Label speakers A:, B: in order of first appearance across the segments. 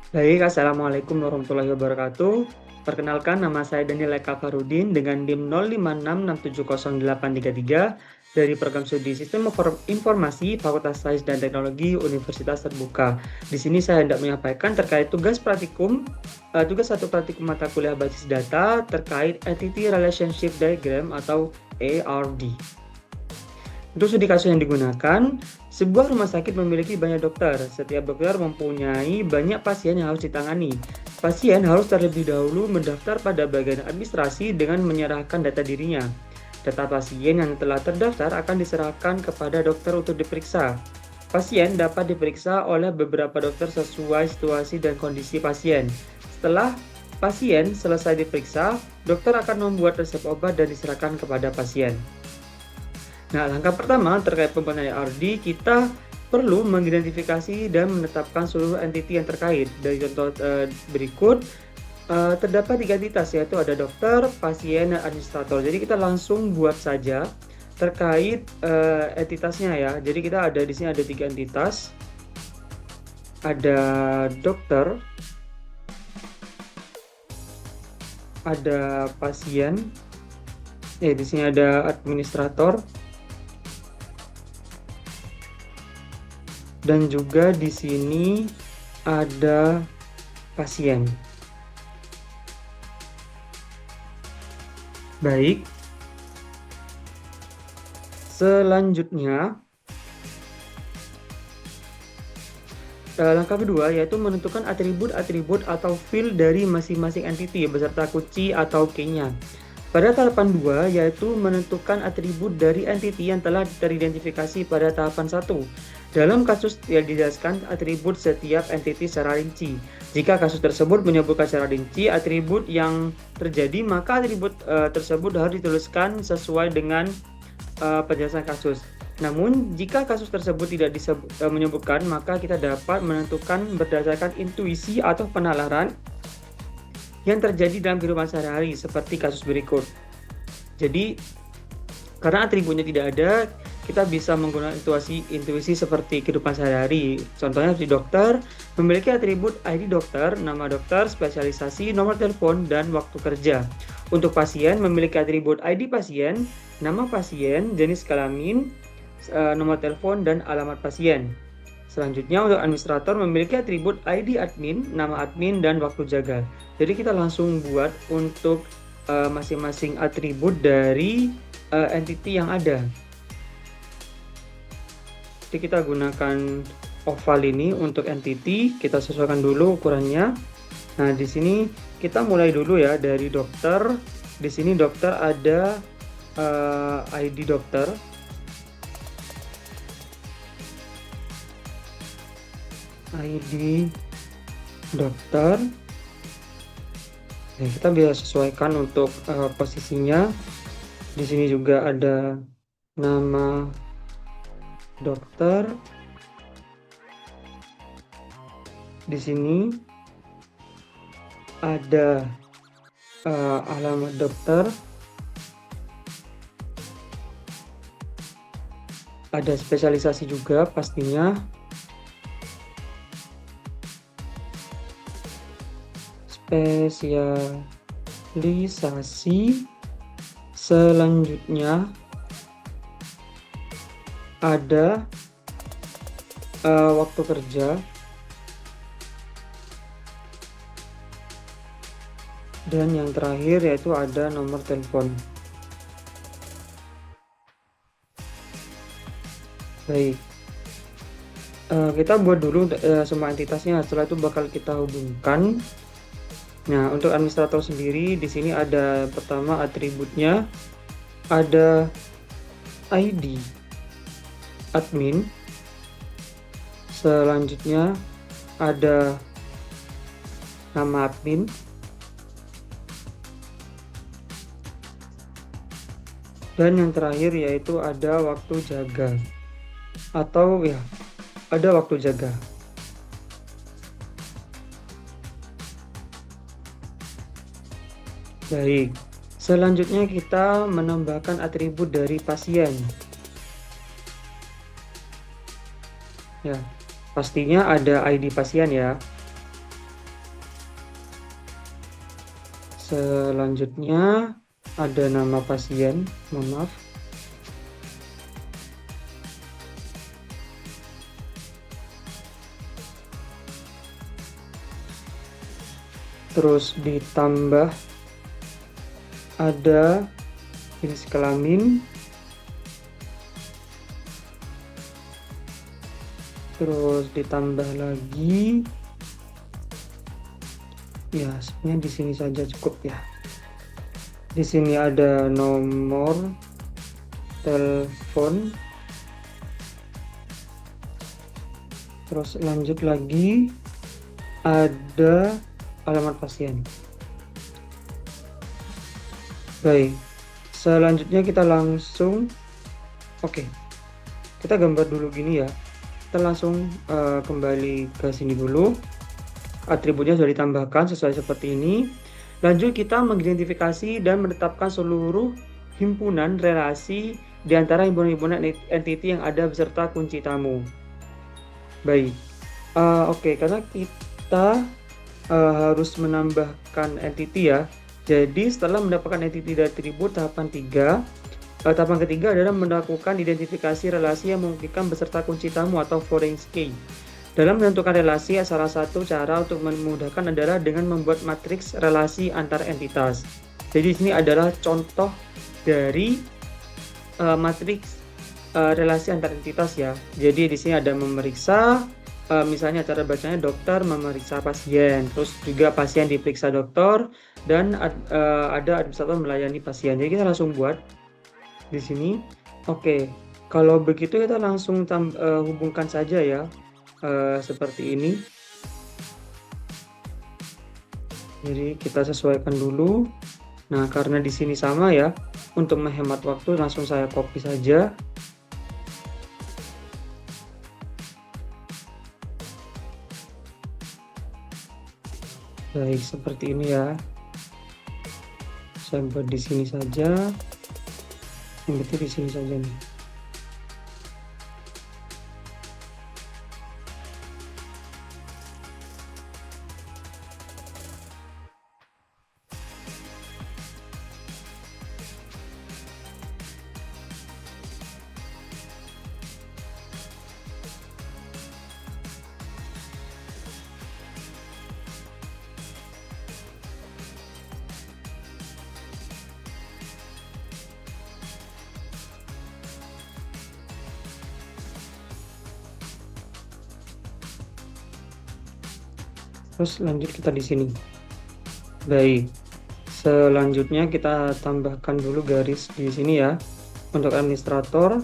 A: Baik, Assalamualaikum warahmatullahi wabarakatuh. Perkenalkan, nama saya Daniel Eka Farudin dengan NIM 0566700833 dari Program Studi Sistem Informasi Fakultas Sains dan Teknologi Universitas Terbuka. Di sini saya hendak menyampaikan terkait tugas satu praktikum mata kuliah basis data terkait Entity Relationship Diagram atau ARD. Untuk studi kasus yang digunakan, sebuah rumah sakit memiliki banyak dokter. Setiap dokter mempunyai banyak pasien yang harus ditangani. Pasien harus terlebih dahulu mendaftar pada bagian administrasi dengan menyerahkan data dirinya. Data pasien yang telah terdaftar akan diserahkan kepada dokter untuk diperiksa. Pasien dapat diperiksa oleh beberapa dokter sesuai situasi dan kondisi pasien. Setelah pasien selesai diperiksa, dokter akan membuat resep obat dan diserahkan kepada pasien. Nah, langkah pertama terkait pembuatan ARD, kita perlu mengidentifikasi dan menetapkan seluruh entiti yang terkait. Dari contoh berikut, terdapat 3 entitas, yaitu ada dokter, pasien, dan administrator. Jadi kita langsung buat saja terkait entitasnya ya. Jadi kita ada di sini ada 3 entitas. Ada dokter, ada pasien, di sini ada administrator, dan juga di sini ada pasien. Baik, selanjutnya langkah kedua yaitu menentukan atribut-atribut atau field dari masing-masing entity beserta kunci atau key-nya. Pada tahapan 2 yaitu menentukan atribut dari entity yang telah teridentifikasi pada tahapan 1. Dalam kasus yang dijelaskan atribut setiap entity secara rinci. Jika kasus tersebut menyebutkan secara rinci atribut yang terjadi, maka atribut tersebut harus dituliskan sesuai dengan penjelasan kasus. Namun, jika kasus tersebut tidak menyebutkan, maka kita dapat menentukan berdasarkan intuisi atau penalaran yang terjadi dalam kehidupan sehari-hari, seperti kasus berikut. Jadi, karena atributnya tidak ada, kita bisa menggunakan intuisi seperti kehidupan sehari-hari. Contohnya di dokter, memiliki atribut ID dokter, nama dokter, spesialisasi, nomor telepon, dan waktu kerja. Untuk pasien, memiliki atribut ID pasien, nama pasien, jenis kelamin, nomor telepon, dan alamat pasien. Selanjutnya untuk administrator memiliki atribut ID admin, nama admin, dan waktu jaga. Jadi kita langsung buat untuk masing-masing atribut dari entity yang ada. Jadi kita gunakan oval ini untuk entity, kita sesuaikan dulu ukurannya. Nah, di sini kita mulai dulu ya dari dokter. Di sini dokter ada ID dokter. ID dokter. Nah, kita bisa sesuaikan untuk posisinya. Di sini juga ada nama dokter. Di sini ada alamat dokter. Ada spesialisasi juga pastinya. Spesialisasi. Selanjutnya ada waktu kerja, dan yang terakhir yaitu ada nomor telepon. Baik, kita buat dulu semua entitasnya, setelah itu bakal kita hubungkan. Nah, untuk administrator sendiri di sini ada pertama atributnya, ada ID admin, selanjutnya ada nama admin, dan yang terakhir yaitu ada waktu jaga atau ya ada waktu jaga. Baik, selanjutnya kita menambahkan atribut dari pasien. Ya, pastinya ada ID pasien ya. Selanjutnya ada nama pasien, mohon maaf. Terus ditambah ada jenis kelamin, terus ditambah lagi, ya sebenarnya di sini saja cukup ya. Di sini ada nomor telepon, terus lanjut lagi ada alamat pasien. Baik, selanjutnya kita langsung, oke, kita gambar dulu gini ya. Kita langsung kembali ke sini dulu. Atributnya sudah ditambahkan sesuai seperti ini. Lanjut kita mengidentifikasi dan menetapkan seluruh himpunan relasi di antara himpunan-himpunan entity yang ada beserta kunci tamu. Baik, oke, karena kita harus menambahkan entity ya. Jadi setelah mendapatkan entity dari atribut, tahapan ketiga adalah melakukan identifikasi relasi yang memungkinkan beserta kunci tamu atau foreign key. Dalam menentukan relasi, salah satu cara untuk memudahkan adalah dengan membuat matriks relasi antar entitas. Jadi sini adalah contoh dari matriks relasi antar entitas ya. Jadi di sini ada memeriksa, misalnya cara bacanya dokter memeriksa pasien, terus juga pasien diperiksa dokter, dan ada administrator melayani pasien. Jadi kita langsung buat di sini. Oke, kalau begitu kita langsung hubungkan saja ya, seperti ini. Jadi kita sesuaikan dulu. Nah, karena di sini sama ya, untuk menghemat waktu langsung saya copy saja. Baik, seperti ini ya. Saya buat di sini saja. Yang penting di sini saja nih. Terus lanjut kita di sini. Baik, selanjutnya kita tambahkan dulu garis di sini ya untuk administrator.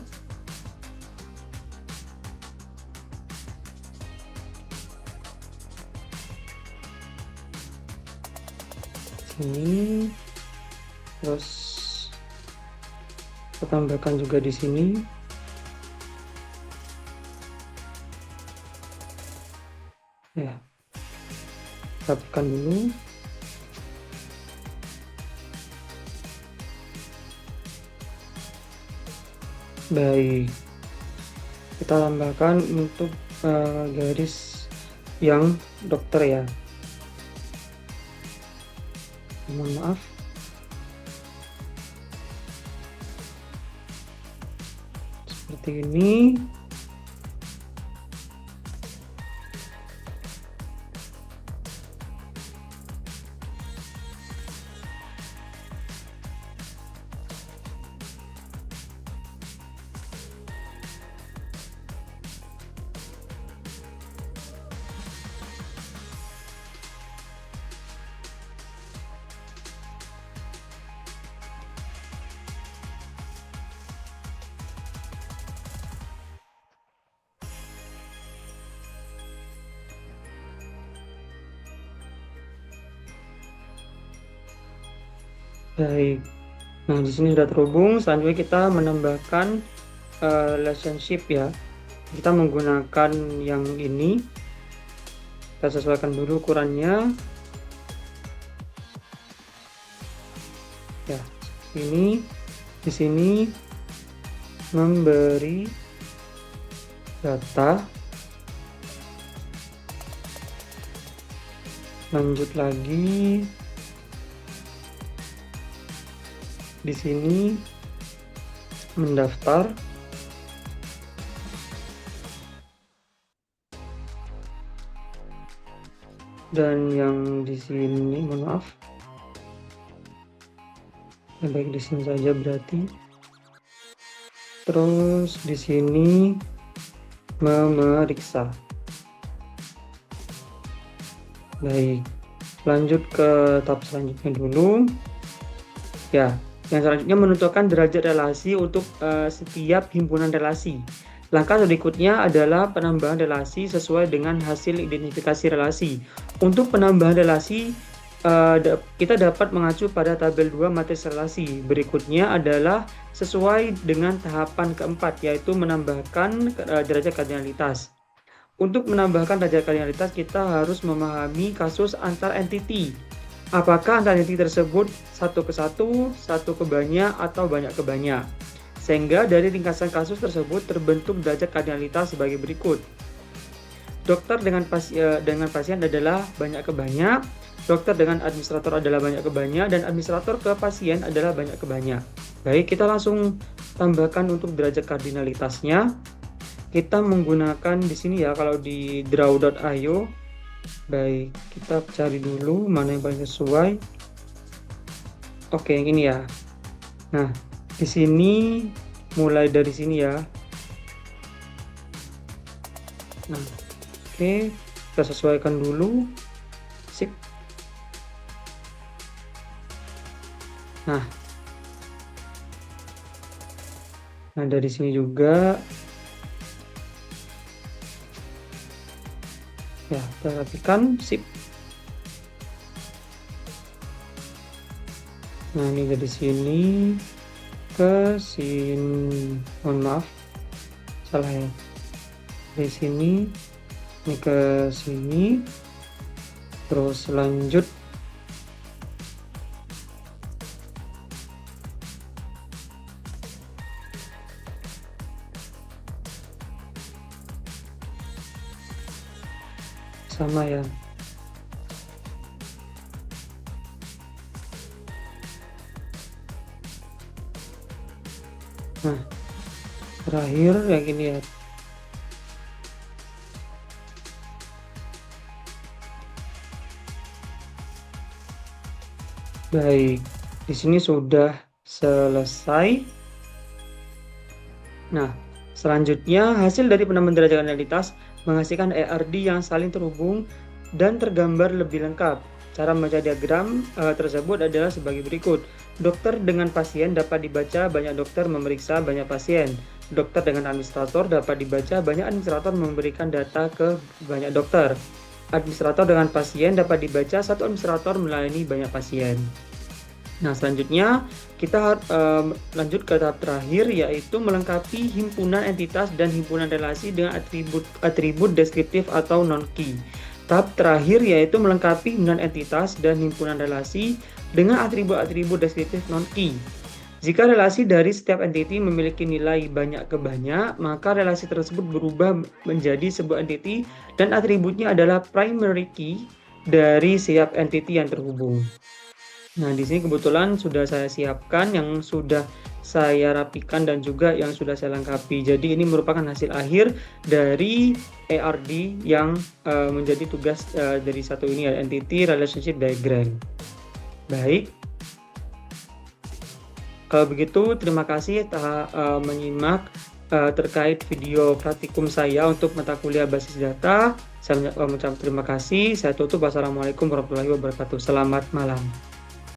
A: Sini, terus kita tambahkan juga di sini. Ya, rapikan dulu. Baik, kita tambahkan untuk garis yang dokter ya. Mohon maaf. Seperti ini. Baik, nah di sini sudah terhubung. Selanjutnya kita menambahkan relationship ya. Kita menggunakan yang ini. Kita sesuaikan dulu ukurannya. Ya, ini di sini memberi data. Lanjut lagi. di sini mendaftar. Dan yang di sini, mohon maaf. Baik, di sini saja berarti. Terus di sini memeriksa. Baik, lanjut ke tahap selanjutnya dulu. Ya, yang selanjutnya menentukan derajat relasi untuk setiap himpunan relasi. Langkah berikutnya adalah penambahan relasi sesuai dengan hasil identifikasi relasi. Untuk penambahan relasi, kita dapat mengacu pada tabel 2 matriks relasi. Berikutnya adalah sesuai dengan tahapan keempat, yaitu menambahkan derajat kardinalitas. Untuk menambahkan derajat kardinalitas, kita harus memahami kasus antar entiti. Apakah antar entiti tersebut satu ke satu, satu ke banyak, atau banyak ke banyak. Sehingga dari ringkasan kasus tersebut terbentuk derajat kardinalitas sebagai berikut. Dokter dengan pasien adalah banyak ke banyak, dokter dengan administrator adalah banyak ke banyak, dan administrator ke pasien adalah banyak ke banyak. Baik, kita langsung tambahkan untuk derajat kardinalitasnya. Kita menggunakan di sini ya, kalau di draw.io. Baik, kita cari dulu mana yang paling sesuai. Oke, yang ini ya. Nah, di sini mulai dari sini ya. Nah, oke, kita sesuaikan dulu. Sip. Nah, dari sini juga. Ya, perhatikan, sip. Nah, ini dari sini ke sini, mohon maaf, salah ya. Dari sini ini ke sini, terus lanjut sama ya. Nah, terakhir yang ini ya. Baik, di sini sudah selesai. Nah, selanjutnya hasil dari penambahan derajat kardinalitas menghasilkan ERD yang saling terhubung dan tergambar lebih lengkap. Cara membaca diagram tersebut adalah sebagai berikut. Dokter dengan pasien dapat dibaca banyak dokter memeriksa banyak pasien. Dokter dengan administrator dapat dibaca banyak administrator memberikan data ke banyak dokter. Administrator dengan pasien dapat dibaca satu administrator melayani banyak pasien. Nah, selanjutnya kita lanjut ke tahap terakhir, yaitu melengkapi himpunan entitas dan himpunan relasi dengan atribut deskriptif atau non-key. Tahap terakhir yaitu melengkapi himpunan entitas dan himpunan relasi dengan atribut-atribut deskriptif non-key. Jika relasi dari setiap entiti memiliki nilai banyak ke banyak, maka relasi tersebut berubah menjadi sebuah entiti dan atributnya adalah primary key dari setiap entiti yang terhubung. Nah, di sini kebetulan sudah saya siapkan yang sudah saya rapikan dan juga yang sudah saya lengkapi. Jadi ini merupakan hasil akhir dari ERD yang menjadi tugas dari satu ini ya, Entity Relationship Diagram. Baik. Kalau begitu, terima kasih telah menyimak terkait video praktikum saya untuk mata kuliah basis data. Saya mengucapkan terima kasih. Saya tutup. Wassalamualaikum warahmatullahi wabarakatuh. Selamat malam.